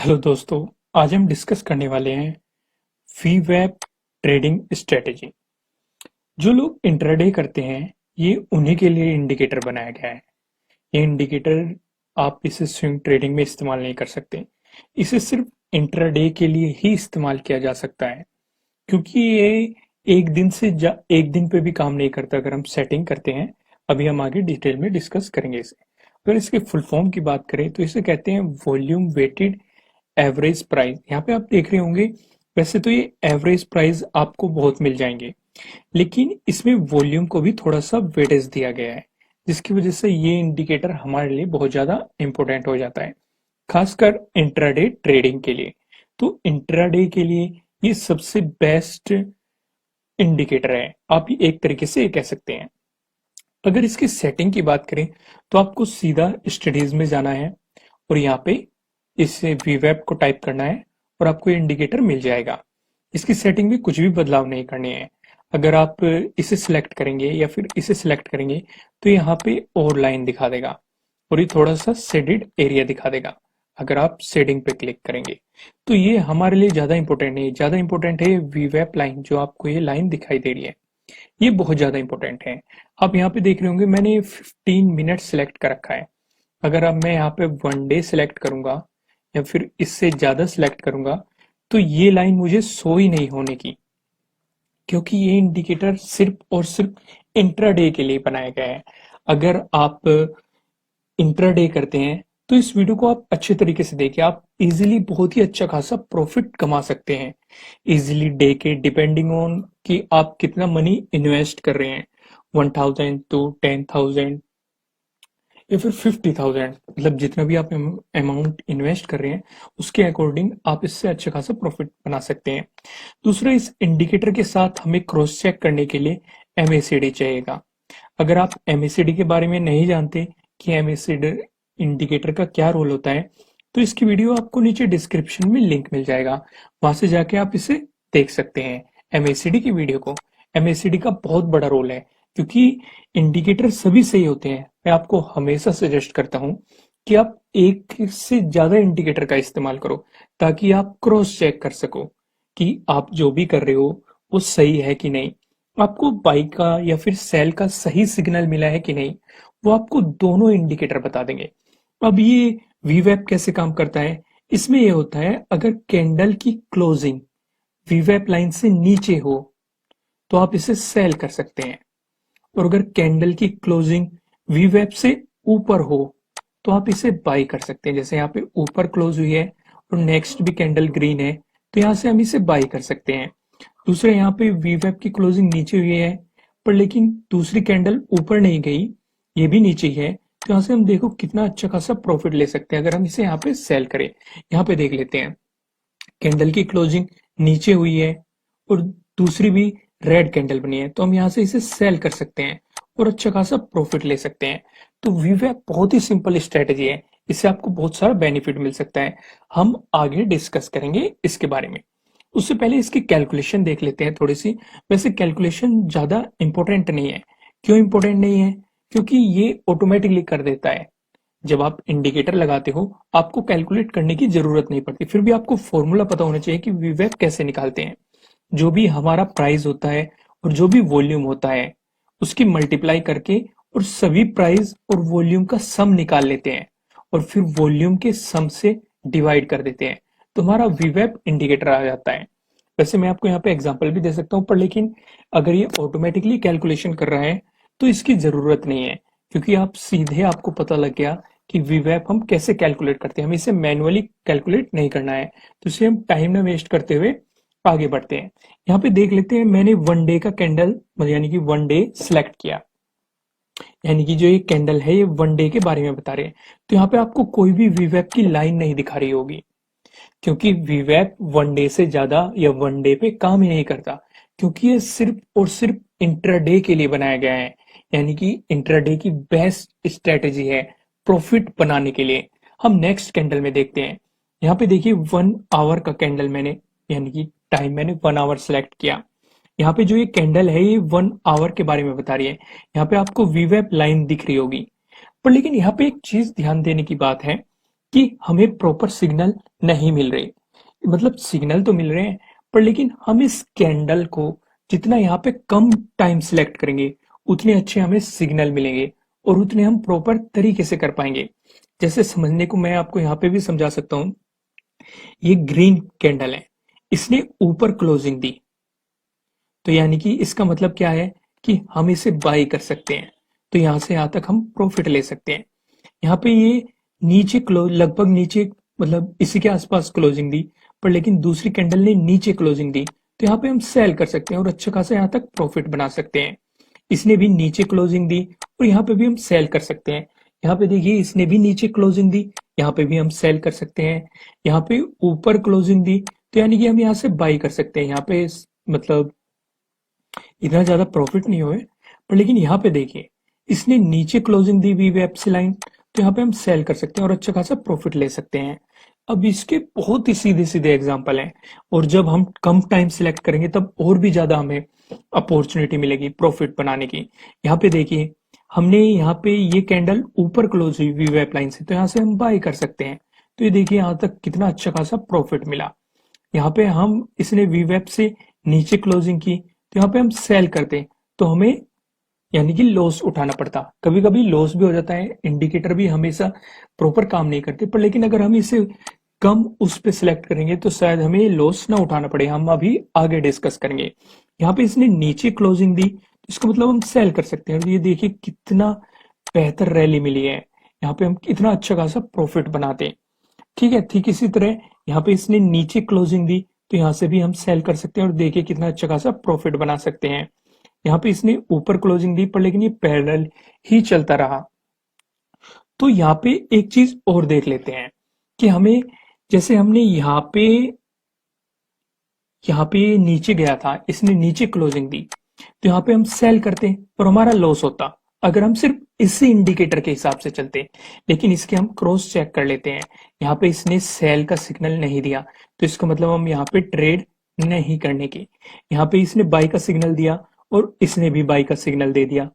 Hello दोस्तों। आज हम डिस्कस करने वाले हैं वीवैप ट्रेडिंग स्ट्रेटेजी। जो लोग इंट्राडे करते हैं ये उन्हीं के लिए इंडिकेटर बनाया गया है। ये इंडिकेटर आप इसे स्विंग ट्रेडिंग में इस्तेमाल नहीं कर सकते। इसे सिर्फ इंट्राडे के लिए ही इस्तेमाल किया जा सकता है, क्योंकि ये एक दिन पे भी काम नहीं करता अगर हम सेटिंग करते हैं। अभी हम आगे डिटेल में डिस्कस करेंगे इसे। अगर इसके फुल फॉर्म की बात करें तो इसे कहते हैं वॉल्यूम वेटेड एवरेज प्राइस। यहाँ पे आप देख रहे होंगे, वैसे तो ये एवरेज प्राइस आपको बहुत मिल जाएंगे, लेकिन इसमें वॉल्यूम को भी थोड़ा सा वेटेज दिया गया है, जिसकी वजह से ये इंडिकेटर हमारे लिए बहुत ज्यादा इंपॉर्टेंट हो जाता है, खासकर इंट्राडे ट्रेडिंग के लिए। तो इंट्राडे के लिए ये सबसे बेस्ट इंडिकेटर है, आप एक तरीके से ये कह सकते हैं। अगर इसकी सेटिंग की बात करें तो आपको सीधा स्टडीज में जाना है और यहाँ पे इस वीवैप को टाइप करना है और आपको ये इंडिकेटर मिल जाएगा। इसकी सेटिंग में कुछ भी बदलाव नहीं करने हैं। अगर आप इसे सिलेक्ट करेंगे या फिर इसे सिलेक्ट करेंगे तो यहाँ पे और लाइन दिखा देगा और ये थोड़ा सा शेडेड एरिया दिखा देगा। अगर आप शेडिंग पे क्लिक करेंगे तो ये हमारे लिए ज्यादा इंपॉर्टेंट नहीं है। ज्यादा इंपॉर्टेंट है वीवैप लाइन, जो आपको ये लाइन दिखाई दे रही है, ये बहुत ज्यादा इंपॉर्टेंट है। आप यहाँ पे देख रहे होंगे मैंने 15 मिनट सिलेक्ट कर रखा है। अगर अब मैं यहाँ पे 1 डे सिलेक्ट करूंगा या फिर इससे ज्यादा सिलेक्ट करूंगा तो ये लाइन मुझे शो ही नहीं होने की, क्योंकि ये इंडिकेटर सिर्फ और सिर्फ इंट्राडे के लिए बनाया गया है। अगर आप इंट्राडे करते हैं तो इस वीडियो को आप अच्छे तरीके से देखिए। आप इजीली बहुत ही अच्छा खासा प्रॉफिट कमा सकते हैं इजीली डे के, डिपेंडिंग ऑन कि आप कितना मनी इन्वेस्ट कर रहे हैं, 1000 to 10,000 या फिर 50,000, मतलब जितना भी आप अमाउंट इन्वेस्ट कर रहे हैं उसके अकॉर्डिंग आप इससे अच्छा खासा प्रॉफिट बना सकते हैं। दूसरा, इस इंडिकेटर के साथ हमें क्रॉस चेक करने के लिए एमएसीडी चाहिएगा। अगर आप एमएसीडी के बारे में नहीं जानते कि एमएसीडी इंडिकेटर का क्या रोल होता है, तो इसकी वीडियो आपको नीचे डिस्क्रिप्शन में लिंक मिल जाएगा, वहां से जाके आप इसे देख सकते हैं एमएसीडी की वीडियो को। एमएसीडी का बहुत बड़ा रोल है, क्योंकि इंडिकेटर सभी सही होते हैं। मैं आपको हमेशा सजेस्ट करता हूं कि आप एक से ज्यादा इंडिकेटर का इस्तेमाल करो, ताकि आप क्रॉस चेक कर सको कि आप जो भी कर रहे हो वो सही है कि नहीं, आपको बाई का या फिर सेल का सही सिग्नल मिला है कि नहीं, वो आपको दोनों इंडिकेटर बता देंगे। अब ये वीवैप कैसे काम करता है, इसमें ये होता है अगर कैंडल की क्लोजिंग वीवैप लाइन से नीचे हो तो आप इसे सेल कर सकते हैं, और अगर कैंडल की क्लोजिंग वीवैप से ऊपर हो तो आप इसे बाई कर सकते हैं। जैसे यहाँ पे ऊपर क्लोज हुई है और नेक्स्ट भी कैंडल ग्रीन है, तो यहाँ से हम इसे बाई कर सकते हैं। दूसरे, यहाँ पे वीवैप की क्लोजिंग नीचे हुई है पर लेकिन दूसरी कैंडल ऊपर नहीं गई, ये भी नीचे ही है, तो यहाँ से हम देखो कितना अच्छा खासा प्रॉफिट ले सकते हैं अगर हम इसे यहाँ पे सेल करें। यहाँ पे देख लेते हैं, कैंडल की क्लोजिंग नीचे हुई है और दूसरी भी रेड कैंडल बनी है, तो हम यहाँ से इसे सेल कर सकते हैं और अच्छा खासा प्रॉफिट ले सकते हैं। तो वीवैप बहुत ही सिंपल स्ट्रेटेजी है, इससे आपको बहुत सारा बेनिफिट मिल सकता है। हम आगे डिस्कस करेंगे इसके बारे में। उससे पहले इसकी कैलकुलेशन देख लेते हैं थोड़ी सी। वैसे कैलकुलेशन ज्यादा इंपॉर्टेंट नहीं है। क्यों इंपॉर्टेंट नहीं है? क्योंकि ये ऑटोमेटिकली कर देता है। जब आप इंडिकेटर लगाते हो आपको कैलकुलेट करने की जरूरत नहीं पड़ती, फिर भी आपको फॉर्मूला पता होना चाहिए कि वीवैप कैसे निकालते हैं। जो भी हमारा प्राइस होता है और जो भी वॉल्यूम होता है उसकी मल्टीप्लाई करके और सभी प्राइस और वॉल्यूम का सम निकाल लेते हैं और फिर वॉल्यूम के सम से डिवाइड कर देते हैं, तो हमारा वीवैप इंडिकेटर आ जाता है। वैसे मैं आपको यहाँ पे एग्जांपल भी दे सकता हूँ, पर लेकिन अगर ये ऑटोमेटिकली कैलकुलेशन कर रहा है तो इसकी जरूरत नहीं है, क्योंकि आप सीधे आपको पता लग गया कि वीवैप हम कैसे कैलकुलेट करते हैं। हमें इसे मैनुअली कैलकुलेट नहीं करना है, तो इसे हम टाइम ना वेस्ट करते हुए आगे बढ़ते हैं। यहाँ पे देख लेते हैं, मैंने 1 डे का कैंडल यानी कि 1 डे सिलेक्ट किया, यानी कि जो ये कैंडल है ये 1 डे के बारे में बता रहे हैं। तो यहाँ पे आपको कोई भी वीवैप की लाइन नहीं दिखा रही होगी, क्योंकि वीवैप 1 डे से ज्यादा या 1 डे पे काम ही नहीं करता, क्योंकि ये सिर्फ और सिर्फ इंट्राडे के लिए बनाया गया है। यानी कि इंट्राडे की बेस्ट स्ट्रेटेजी है प्रॉफिट बनाने के लिए। हम नेक्स्ट कैंडल में देखते हैं। यहाँ पे देखिए 1 आवर का कैंडल मैंने, यानी कि टाइम मैंने 1 आवर सेलेक्ट किया। यहाँ पे जो ये कैंडल है ये 1 आवर के बारे में बता रही है। यहाँ पे आपको वीवैप लाइन दिख रही होगी, पर लेकिन यहाँ पे एक चीज ध्यान देने की बात है कि हमें प्रॉपर सिग्नल नहीं मिल रहे, मतलब सिग्नल तो मिल रहे हैं पर लेकिन हम इस कैंडल को जितना यहाँ पे कम टाइम सिलेक्ट करेंगे उतने अच्छे हमें सिग्नल मिलेंगे और उतने हम प्रॉपर तरीके से कर पाएंगे। जैसे समझने को मैं आपको यहाँ पे भी समझा सकता हूँ। ये ग्रीन कैंडल है, इसने ऊपर क्लोजिंग दी, तो यानी कि इसका मतलब क्या है कि हम इसे बाई कर सकते हैं। तो यहाँ से यहाँ तक हम प्रॉफिट ले सकते हैं। यहाँ पे ये नीचे क्लोज, लगभग नीचे, मतलब इसी के आसपास क्लोजिंग दी, पर लेकिन दूसरी कैंडल ने नीचे क्लोजिंग दी, तो यहाँ पे हम सेल कर सकते हैं और अच्छा खासा यहाँ तक प्रॉफिट बना सकते हैं। इसने भी नीचे क्लोजिंग दी और यहाँ पे भी हम सेल कर सकते हैं। यहाँ पे देखिए इसने भी नीचे क्लोजिंग दी, यहाँ पे भी हम सेल कर सकते हैं। यहाँ पे ऊपर क्लोजिंग दी, तो यानी कि हम यहाँ से बाई कर सकते हैं। यहाँ पे मतलब इतना ज्यादा प्रॉफिट नहीं हुए, पर लेकिन यहाँ पे देखिए इसने नीचे क्लोजिंग दी वी वेब से लाइन, तो यहाँ पे हम सेल कर सकते हैं और अच्छा खासा प्रॉफिट ले सकते हैं। अब इसके बहुत ही सीधे सीधे एग्जांपल हैं और जब हम कम टाइम सिलेक्ट करेंगे तब और भी ज्यादा हमें अपॉर्चुनिटी मिलेगी प्रॉफिट बनाने की। यहाँ पे देखिए हमने यहाँ पे ये कैंडल ऊपर क्लोज हुई वी वेब लाइन से, तो यहाँ से हम बाय कर सकते हैं। तो ये देखिए यहाँ तक कितना अच्छा खासा प्रॉफिट मिला। यहाँ पे हम इसने वी वेब से नीचे क्लोजिंग की, तो यहाँ पे हम सेल करते तो हमें यानी कि लॉस उठाना पड़ता। कभी कभी लॉस भी हो जाता है, इंडिकेटर भी हमेशा प्रॉपर काम नहीं करते, पर लेकिन अगर हम इसे कम उस पे सिलेक्ट करेंगे तो शायद हमें लॉस ना उठाना पड़े। हम अभी आगे डिस्कस करेंगे। यहाँ पे इसने नीचे क्लोजिंग दी, तो इसका मतलब हम सेल कर सकते हैं। और ये देखिए कितना बेहतर रैली मिली है, यहाँ पे हम इतना अच्छा खासा प्रॉफिट बनाते हैं। ठीक है, ठीक इसी तरह यहाँ पे इसने नीचे क्लोजिंग दी, तो यहाँ से भी हम सेल कर सकते हैं और देखिए कितना अच्छा खासा प्रॉफिट बना सकते हैं। यहाँ पे इसने ऊपर क्लोजिंग दी, पर लेकिन ये पैरेलल ही चलता रहा। तो यहाँ पे एक चीज और देख लेते हैं कि हमें, जैसे हमने यहाँ पे नीचे गया था, इसने नीचे क्लोजिंग दी, तो यहाँ पे हम सेल करते और हमारा लॉस होता अगर हम सिर्फ इसी इंडिकेटर के हिसाब से चलते। लेकिन इसके हम क्रॉस चेक कर लेते हैं। यहाँ पे इसने सेल का सिग्नल नहीं दिया, तो इसका मतलब हम यहाँ पे ट्रेड नहीं करने की। यहाँ पे इसने बाई का सिग्नल दिया और इसने भी बाई का सिग्नल दे दिया,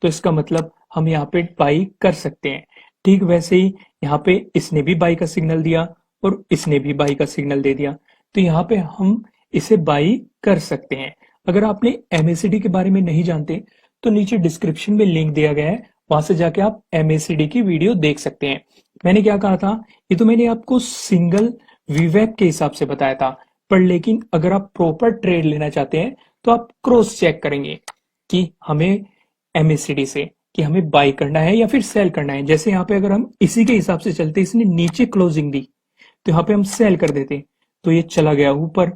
तो इसका मतलब हम यहाँ पे बाई कर सकते हैं। ठीक वैसे ही यहाँ पे इसने भी बाई का सिग्नल दिया और इसने भी बाई का सिग्नल दे दिया, तो यहाँ पे हम इसे बाई कर सकते हैं। अगर आपने एमएसीडी के बारे में नहीं जानते तो नीचे डिस्क्रिप्शन में लिंक दिया गया है, वहां से जाके आप एमएसीडी की वीडियो देख सकते हैं। मैंने क्या कहा था, ये तो मैंने आपको सिंगल वीवेब के हिसाब से बताया था, पर लेकिन अगर आप प्रॉपर ट्रेड लेना चाहते हैं तो आप क्रॉस चेक करेंगे कि हमें एमएसीडी से कि हमें बाई करना है या फिर सेल करना है। जैसे यहाँ पे अगर हम इसी के हिसाब से चलते, इसने नीचे क्लोजिंग दी, तो यहाँ पे हम सेल कर देते, तो ये चला गया ऊपर,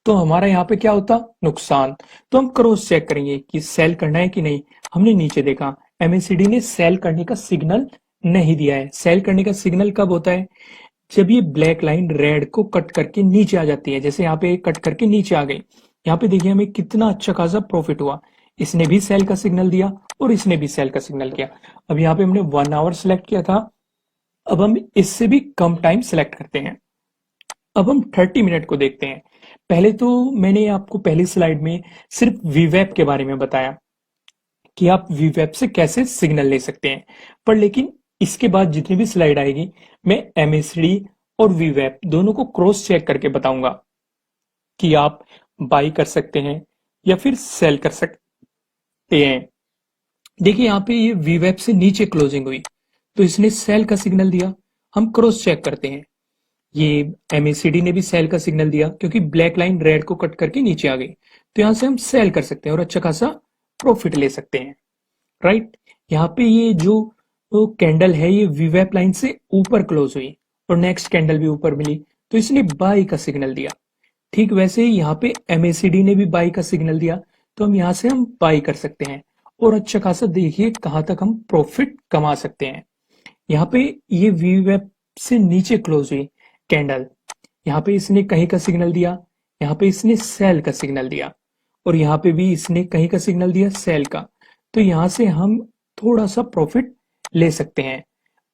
तो हमारा यहाँ पे क्या होता, नुकसान। तो हम क्रॉस चेक करेंगे कि सेल करना है कि नहीं। हमने नीचे देखा एमएसीडी ने सेल करने का सिग्नल नहीं दिया है। सेल करने का सिग्नल कब होता है, जब ये ब्लैक लाइन रेड को कट करके नीचे आ जाती है। जैसे यहाँ पे कट करके नीचे आ गई, यहाँ पे देखिए हमें कितना अच्छा खासा प्रॉफिट हुआ। इसने भी सेल का सिग्नल दिया और इसने भी सेल का सिग्नल किया। अब यहाँ पे हमने 1 आवर सेलेक्ट किया था, अब हम इससे भी कम टाइम सेलेक्ट करते हैं। अब हम 30 मिनट को देखते हैं। पहले तो मैंने आपको पहली स्लाइड में सिर्फ वीवेब के बारे में बताया कि आप वीवेब से कैसे सिग्नल ले सकते हैं, पर लेकिन इसके बाद जितनी भी स्लाइड आएगी मैं एमएसडी और वीवेब दोनों को क्रॉस चेक करके बताऊंगा कि आप बाई कर सकते हैं या फिर सेल कर सकते हैं। देखिए यहाँ पे ये वीवेब से नीचे क्लोजिंग हुई, तो इसने सेल का सिग्नल दिया। हम क्रॉस चेक करते हैं, ये एमएसीडी ने भी सेल का सिग्नल दिया क्योंकि ब्लैक लाइन रेड को कट करके नीचे आ गई, तो यहां से हम सेल कर सकते हैं और अच्छा खासा प्रॉफिट ले सकते हैं। राइट, यहाँ पे ये जो कैंडल है ये वीवेब लाइन से ऊपर क्लोज हुई और नेक्स्ट कैंडल भी ऊपर मिली, तो इसने बाई का सिग्नल दिया। ठीक वैसे ही यहाँ पे एमएसीडी ने भी बाई का सिग्नल दिया, तो हम यहाँ से हम बाई कर सकते हैं और अच्छा खासा देखिए कहां तक हम प्रॉफिट कमा सकते हैं। यहाँ पे ये वीवेब से नीचे क्लोज हुई कैंडल, यहाँ पे इसने कहीं का सिग्नल दिया, यहाँ पे इसने सेल का सिग्नल दिया और यहाँ पे भी इसने कहीं का सिग्नल दिया सेल का, तो यहाँ से हम थोड़ा सा प्रॉफिट ले सकते हैं,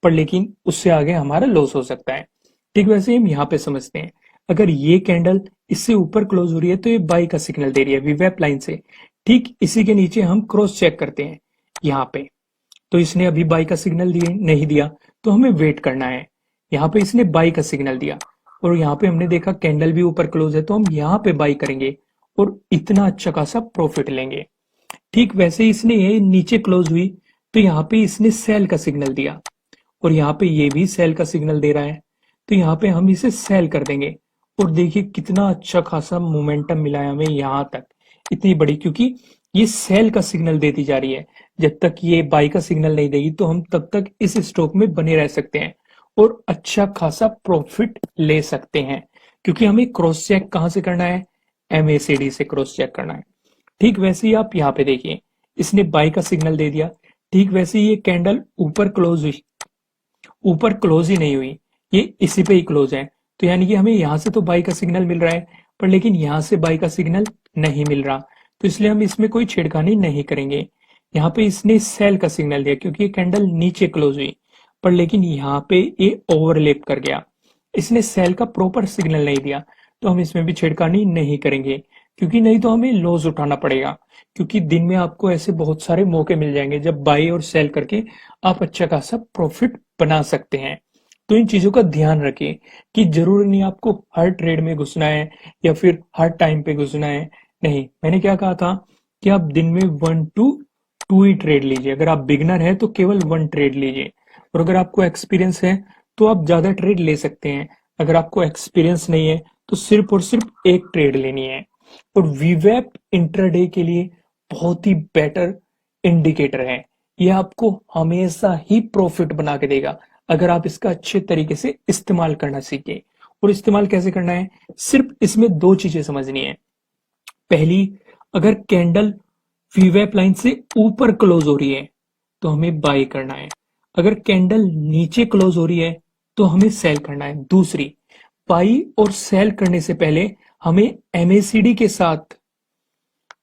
पर लेकिन उससे आगे हमारा लॉस हो सकता है। ठीक वैसे ही हम यहाँ पे समझते हैं, अगर ये कैंडल इससे ऊपर क्लोज हो रही है तो ये बाई का सिग्नल दे रही है वीवेब लाइन से। ठीक इसी के नीचे हम क्रॉस चेक करते हैं यहाँ पे, तो इसने अभी बाई का सिग्नल दिए नहीं दिया, तो हमें वेट करना है। यहाँ पे इसने बाई का सिग्नल दिया और यहाँ पे हमने देखा कैंडल भी ऊपर क्लोज है, तो हम यहाँ पे बाई करेंगे और इतना अच्छा खासा प्रॉफिट लेंगे। ठीक वैसे ही इसने ये नीचे क्लोज हुई तो यहाँ पे इसने सेल का सिग्नल दिया और यहाँ पे ये भी सेल का सिग्नल दे रहा है, तो यहाँ पे हम इसे सेल कर देंगे। और देखिए कितना अच्छा खासा मोमेंटम मिला है हमें यहाँ तक, इतनी बड़ी, क्योंकि ये सेल का सिग्नल देती जा रही है। जब तक ये बाई का सिग्नल नहीं देगी तो हम तब तक इस स्टॉक में बने रह सकते हैं और अच्छा खासा प्रॉफिट ले सकते हैं, क्योंकि हमें क्रॉस चेक कहाँ से करना है, MACD से क्रॉस चेक करना है। ठीक वैसे ही आप यहाँ पे देखिए, इसने बाई का सिग्नल दे दिया। ठीक वैसे ही ये कैंडल ऊपर क्लोज हुई, ऊपर क्लोज ही नहीं हुई, ये इसी पे ही क्लोज है, तो यानी कि हमें यहाँ से तो बाई का सिग्नल मिल रहा है, पर लेकिन यहाँ से बाई का सिग्नल नहीं मिल रहा, तो इसलिए हम इसमें कोई छेड़खानी नहीं करेंगे। यहाँ पे इसने सेल का सिग्नल दिया क्योंकि ये कैंडल नीचे क्लोज हुई, पर लेकिन यहाँ पे ये ओवरलैप कर गया, इसने सेल का प्रॉपर सिग्नल नहीं दिया, तो हम इसमें भी छेड़खानी नहीं करेंगे, क्योंकि नहीं तो हमें लॉस उठाना पड़ेगा। क्योंकि दिन में आपको ऐसे बहुत सारे मौके मिल जाएंगे जब बाई और सेल करके आप अच्छा खासा प्रॉफिट बना सकते हैं। तो इन चीजों का ध्यान रखें कि जरूरी नहीं आपको हर ट्रेड में घुसना है या फिर हर टाइम पे घुसना है। नहीं, मैंने क्या कहा था कि आप दिन में 1 to 2 ही ट्रेड लीजिए। अगर आप बिगनर है तो केवल 1 ट्रेड लीजिए, और अगर आपको एक्सपीरियंस है तो आप ज्यादा ट्रेड ले सकते हैं। अगर आपको एक्सपीरियंस नहीं है तो सिर्फ और सिर्फ एक ट्रेड लेनी है। और वीवैप इंट्राडे के लिए बहुत ही बेटर इंडिकेटर है, ये आपको हमेशा ही प्रॉफिट बना के देगा अगर आप इसका अच्छे तरीके से इस्तेमाल करना सीखें। और इस्तेमाल कैसे करना है, सिर्फ इसमें 2 चीजें समझनी है। पहली, अगर कैंडल वीवैप लाइन से ऊपर क्लोज हो रही है तो हमें बाय करना है, अगर कैंडल नीचे क्लोज हो रही है तो हमें सेल करना है। दूसरी, बाई और सेल करने से पहले हमें MACD के साथ,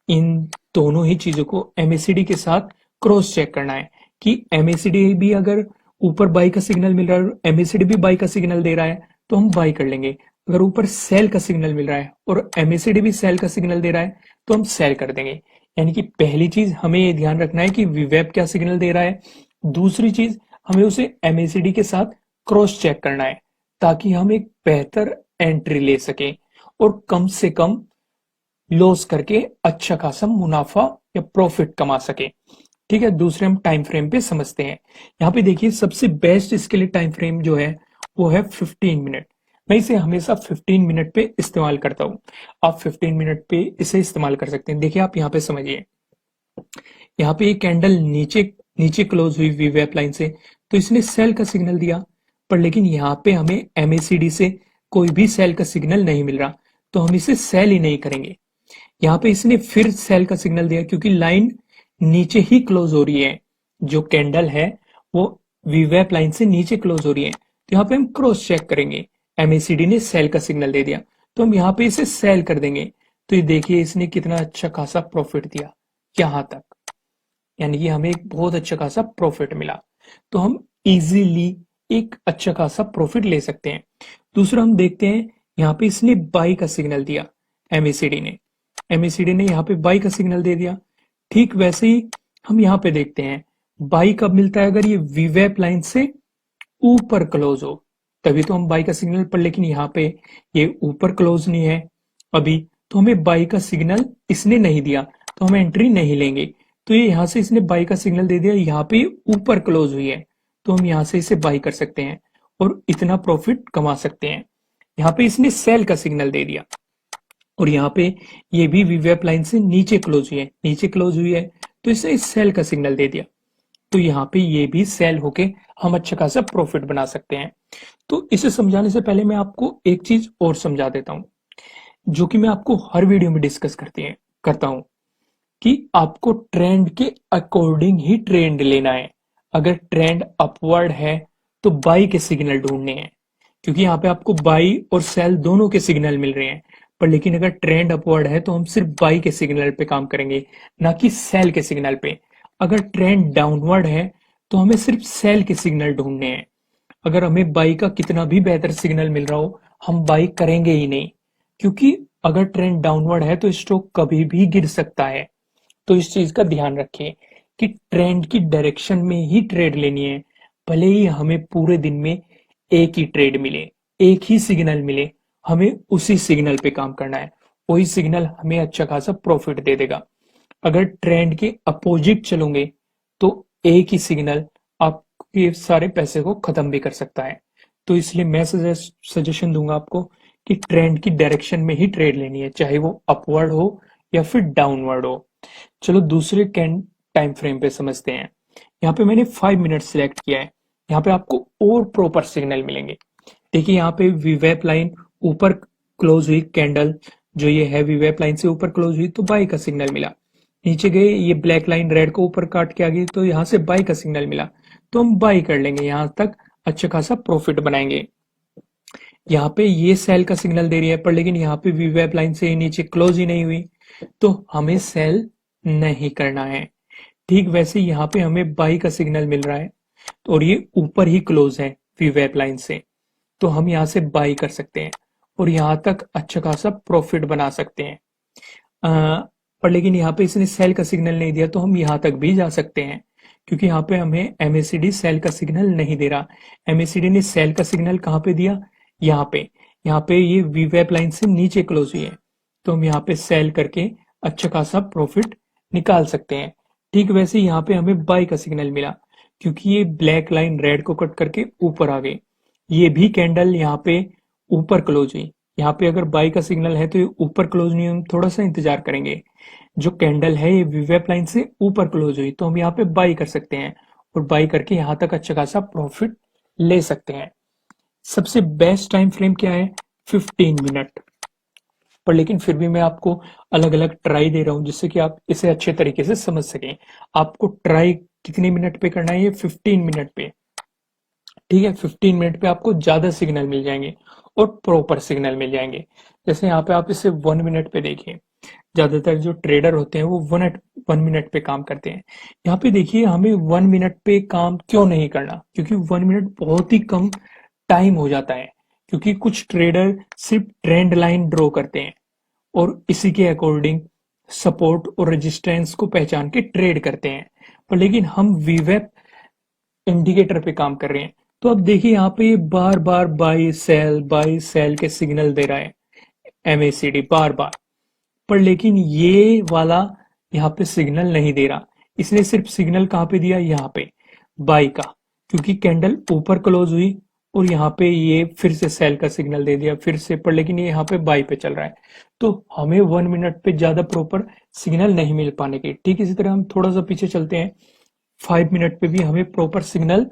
इन दोनों ही चीजों को MACD के साथ क्रॉस चेक करना है कि MACD भी अगर ऊपर बाई का सिग्नल मिल रहा है और MACD भी बाई का सिग्नल दे रहा है तो हम बाई कर लेंगे। अगर ऊपर सेल का सिग्नल मिल रहा है और MACD भी सेल का सिग्नल दे रहा है तो हम सेल कर देंगे। यानी कि पहली चीज हमें ये ध्यान रखना है कि वीवैप क्या सिग्नल दे रहा है। दूसरी चीज, हमें उसे MACD के साथ क्रॉस चेक करना है ताकि हम एक बेहतर एंट्री ले सके और कम से कम लॉस करके अच्छा खासा मुनाफा या प्रॉफिट कमा सके। ठीक है, दूसरे हम टाइम फ्रेम पे समझते हैं। यहाँ पे देखिए सबसे बेस्ट इसके लिए टाइम फ्रेम जो है वो है 15 मिनट। मैं इसे हमेशा 15 मिनट पे इस्तेमाल करता हूँ। आप 15 मिनट पे इसे इस्तेमाल कर सकते हैं। देखिए आप यहाँ पे समझिए, यहाँ पे ये कैंडल नीचे नीचे क्लोज हुई वीवैप लाइन से, तो इसने सेल का सिग्नल दिया, पर लेकिन यहाँ पे हमें MACD से कोई भी सेल का सिग्नल नहीं मिल रहा, तो हम इसे सेल ही नहीं करेंगे। यहाँ पे इसने फिर सेल का सिग्नल दिया क्योंकि लाइन नीचे ही क्लोज हो रही है, जो कैंडल है वो वीवैप लाइन से नीचे क्लोज हो रही है, तो यहाँ पे हम क्रॉस चेक करेंगे। MACD ने सेल का सिग्नल दे दिया तो हम यहाँ पे इसे सेल कर देंगे। तो ये देखिए इसने कितना अच्छा खासा प्रॉफिट दिया यहाँ तक, यानी कि हमें एक बहुत अच्छा खासा प्रॉफिट मिला। तो हम इजीली एक अच्छा खासा प्रॉफिट ले सकते हैं। दूसरा हम देखते हैं, यहाँ पे इसने बाई का सिग्नल दिया, MACD ने यहाँ पे बाई का सिग्नल दे दिया। ठीक वैसे ही हम यहाँ पे देखते हैं बाई कब मिलता है, अगर ये वीवैप लाइन से ऊपर क्लोज हो तभी तो हम बाई का सिग्नल, पर लेकिन यहाँ पे ये ऊपर क्लोज नहीं है अभी, तो हमें बाई का सिग्नल इसने नहीं दिया, तो हम एंट्री नहीं लेंगे। तो ये यहाँ से इसने बाई का सिग्नल दे दिया, यहाँ पे ऊपर क्लोज हुई है, तो हम यहाँ से इसे बाई कर सकते हैं और इतना प्रॉफिट कमा सकते हैं। यहाँ पे इसने सेल का सिग्नल दे दिया और यहाँ पे ये भी वीवैप लाइन से नीचे क्लोज हुई है, नीचे क्लोज हुई है, तो इसे सेल का सिग्नल दे दिया, तो यहाँ पे ये भी सेल होके हम अच्छा खासा प्रॉफिट बना सकते हैं। तो इसे समझाने से पहले मैं आपको एक चीज और समझा देता हूँ, जो कि मैं आपको हर वीडियो में डिस्कस करता हूँ कि आपको ट्रेंड के अकॉर्डिंग ही ट्रेंड लेना है। अगर ट्रेंड अपवर्ड है तो बाई के सिग्नल ढूंढने हैं, क्योंकि यहाँ पे आपको बाई और सेल दोनों के सिग्नल मिल रहे हैं। पर लेकिन अगर ट्रेंड अपवर्ड है तो हम सिर्फ बाई के सिग्नल पे काम करेंगे, ना कि सेल के सिग्नल पे। अगर ट्रेंड डाउनवर्ड है तो हमें सिर्फ सेल के सिग्नल ढूंढने हैं। अगर हमें बाई का कितना भी बेहतर सिग्नल मिल रहा हो, हम बाई करेंगे ही नहीं, क्योंकि अगर ट्रेंड डाउनवर्ड है तो स्टॉक कभी भी गिर सकता है। तो इस चीज का ध्यान रखें कि ट्रेंड की डायरेक्शन में ही ट्रेड लेनी है, भले ही हमें पूरे दिन में एक ही ट्रेड मिले, एक ही सिग्नल मिले, हमें उसी सिग्नल पे काम करना है। वही सिग्नल हमें अच्छा खासा प्रॉफिट दे देगा। अगर ट्रेंड के अपोजिट चलोगे तो एक ही सिग्नल आपके सारे पैसे को खत्म भी कर सकता है। तो इसलिए मैं सजेशन दूंगा आपको कि ट्रेंड की डायरेक्शन में ही ट्रेड लेनी है, चाहे वो अपवर्ड हो या फिर डाउनवर्ड हो। चलो दूसरे कैंड टाइम फ्रेम पे समझते हैं। यहाँ पे मैंने 5 मिनट सिलेक्ट किया है। यहाँ पे आपको और प्रॉपर सिग्नल मिलेंगे। देखिए यहाँ पे वीवेप लाइन ऊपर क्लोज हुई, कैंडल जो ये है वीवेप लाइन से ऊपर क्लोज हुई तो बाई का सिग्नल मिला। नीचे गए, ये ब्लैक लाइन रेड को ऊपर काट के आ गई तो यहाँ से बाई का सिग्नल मिला, तो हम बाई कर लेंगे, यहाँ तक अच्छा खासा प्रॉफिट बनाएंगे। यहाँ पे ये सेल का सिग्नल दे रही है पर लेकिन यहाँ पे वीवेप लाइन से नीचे क्लोज ही नहीं हुई, तो हमें सेल नहीं करना है। ठीक वैसे यहाँ पे हमें बाई का सिग्नल मिल रहा है और ये ऊपर ही क्लोज है वीवेप लाइन से, तो हम यहाँ से बाई कर सकते हैं और यहाँ तक अच्छा खासा प्रॉफिट बना सकते हैं। पर लेकिन यहाँ पे इसने सेल का सिग्नल नहीं दिया तो हम यहाँ तक भी जा सकते हैं, क्योंकि यहाँ पे हमें एमएसीडी सेल का सिग्नल नहीं दे रहा। एमएसीडी ने सेल का सिग्नल कहाँ पे दिया, यहाँ पे ये वीवेप लाइन से नीचे क्लोज हुई है, तो हम यहाँ पे सेल करके अच्छा खासा प्रॉफिट निकाल सकते हैं। ठीक वैसे यहाँ पे हमें बाई का सिग्नल मिला, क्योंकि ये ब्लैक लाइन रेड को कट करके ऊपर आ गई। ये भी कैंडल यहाँ पे ऊपर क्लोज हुई। यहाँ पे अगर बाई का सिग्नल है तो ये ऊपर क्लोज नहीं, हम थोड़ा सा इंतजार करेंगे। जो कैंडल है ये वीवेप लाइन से ऊपर क्लोज हुई तो हम यहाँ पे बाई कर सकते हैं और बाई करके यहाँ तक अच्छा खासा प्रॉफिट ले सकते हैं। सबसे बेस्ट टाइम फ्रेम क्या है, 15 मिनट। पर लेकिन फिर भी मैं आपको अलग अलग ट्राई दे रहा हूं जिससे कि आप इसे अच्छे तरीके से समझ सकें। आपको ट्राई कितने मिनट पे करना है, ये 15 मिनट पे। ठीक है, 15 मिनट पे आपको ज्यादा सिग्नल मिल जाएंगे और प्रॉपर सिग्नल मिल जाएंगे। जैसे यहाँ पे आप इसे 1 मिनट पे देखिए, ज्यादातर जो ट्रेडर होते हैं वो 1 मिनट पे काम करते हैं। यहाँ पे देखिए हमें 1 मिनट पे काम क्यों नहीं करना, क्योंकि 1 मिनट बहुत ही कम टाइम हो जाता है। क्योंकि कुछ ट्रेडर सिर्फ ट्रेंड लाइन ड्रॉ करते हैं और इसी के अकॉर्डिंग सपोर्ट और रेजिस्टेंस को पहचान के ट्रेड करते हैं। पर लेकिन हम वीवेप इंडिकेटर पे काम कर रहे हैं, तो अब देखिए यहाँ पे बार बार बाई सेल के सिग्नल दे रहा है एमएसीडी बार बार। पर लेकिन ये वाला यहाँ पे सिग्नल नहीं दे रहा, इसने सिर्फ सिग्नल कहाँ पे दिया, यहाँ पे बाई का, क्योंकि कैंडल ऊपर क्लोज हुई और यहाँ पे ये फिर से सेल का सिग्नल दे दिया फिर से, पर लेकिन ये यहाँ पे बाई पे चल रहा है, तो हमें 1 मिनट पे ज्यादा प्रॉपर सिग्नल नहीं मिल पाने की। ठीक इसी तरह हम थोड़ा सा पीछे चलते हैं, 5 मिनट पे भी हमें प्रॉपर सिग्नल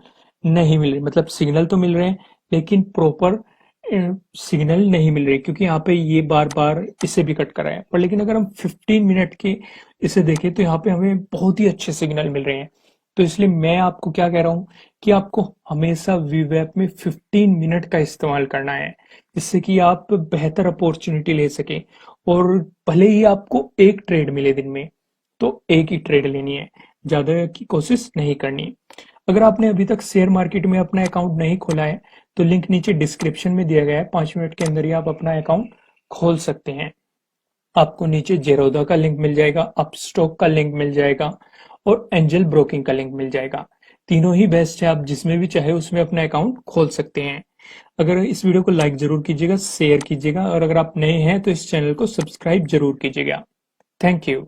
नहीं मिल रहे, मतलब सिग्नल तो मिल रहे हैं लेकिन प्रॉपर सिग्नल नहीं मिल रहे, क्योंकि यहाँ पे ये बार बार इसे भी कट कर रहा है। पर लेकिन अगर हम 15 मिनट के इसे देखें तो यहाँ पे हमें बहुत ही अच्छे सिग्नल मिल रहे हैं। तो इसलिए मैं आपको क्या कह रहा हूँ कि आपको हमेशा वीवेप में 15 मिनट का इस्तेमाल करना है, जिससे कि आप बेहतर अपॉर्चुनिटी ले सके। और भले ही आपको एक ट्रेड मिले दिन में तो एक ही ट्रेड लेनी है, ज्यादा की कोशिश नहीं करनी। अगर आपने अभी तक शेयर मार्केट में अपना अकाउंट नहीं खोला है तो लिंक नीचे डिस्क्रिप्शन में दिया गया है, 5 मिनट के अंदर ही आप अपना अकाउंट खोल सकते हैं। आपको नीचे जेरोदा का लिंक मिल जाएगा, अपस्टॉक का लिंक मिल जाएगा और एंजल ब्रोकिंग का लिंक मिल जाएगा। तीनों ही बेस्ट है, आप जिसमें भी चाहे उसमें अपना अकाउंट खोल सकते हैं। अगर इस वीडियो को लाइक जरूर कीजिएगा, शेयर कीजिएगा और अगर आप नए हैं तो इस चैनल को सब्सक्राइब जरूर कीजिएगा। Thank you.